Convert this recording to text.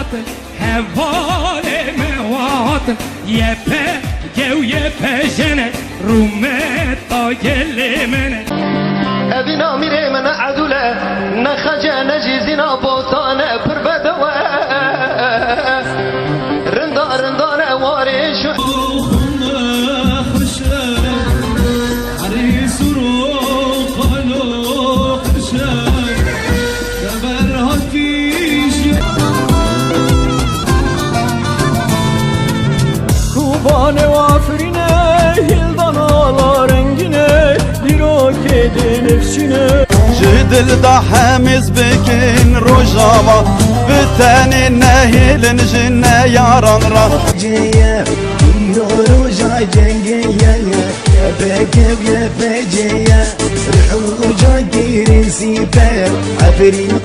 هاتن هوالي مواتن يبه جو يبه جنة رومتا يلي منه أبينا ميري من عدولة نخجة نجيزنا بوطانة بربدوة رندا واري شو Kubane vafrine hildan ağlar rengine Lirokedin efşine جدل دا حمز بكين رجاوة بتاني نهيلن جنة ياران را جيا يورو جا جنجيا بكب يا بجيا رحو جا كيرين سيبر عفرين